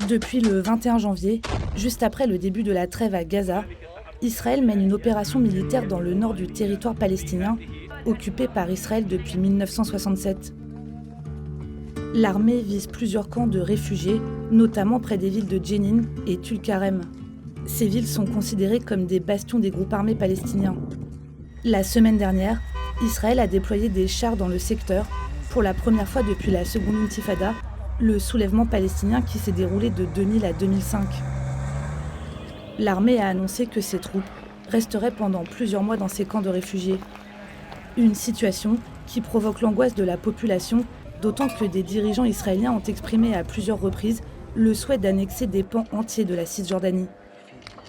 Depuis le 21 janvier, juste après le début de la trêve à Gaza, Israël mène une opération militaire dans le nord du territoire palestinien, occupé par Israël depuis 1967. L'armée vise plusieurs camps de réfugiés, notamment près des villes de Jenin et Tulkarem. Ces villes sont considérées comme des bastions des groupes armés palestiniens. La semaine dernière, Israël a déployé des chars dans le secteur, pour la première fois depuis la seconde intifada, le soulèvement palestinien qui s'est déroulé de 2000 à 2005. L'armée a annoncé que ses troupes resteraient pendant plusieurs mois dans ces camps de réfugiés. Une situation qui provoque l'angoisse de la population, d'autant que des dirigeants israéliens ont exprimé à plusieurs reprises le souhait d'annexer des pans entiers de la Cisjordanie.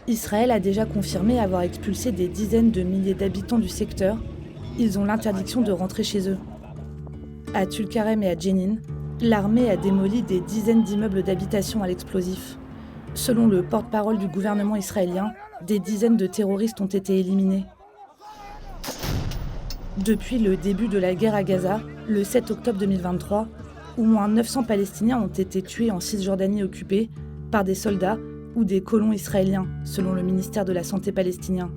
Israël a déjà confirmé avoir expulsé des dizaines de milliers d'habitants du secteur. Ils ont l'interdiction de rentrer chez eux. À Tulkarem et à Jenin, l'armée a démoli des dizaines d'immeubles d'habitation à l'explosif. Selon le porte-parole du gouvernement israélien, des dizaines de terroristes ont été éliminés. Depuis le début de la guerre à Gaza, le 7 octobre 2023, au moins 900 Palestiniens ont été tués en Cisjordanie occupée par des soldats ou des colons israéliens, selon le ministère de la Santé palestinien.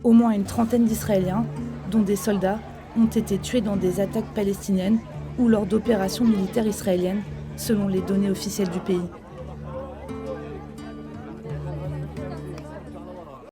Au moins une trentaine d'Israéliens, dont des soldats, ont été tués dans des attaques palestiniennes ou lors d'opérations militaires israéliennes, selon les données officielles du pays.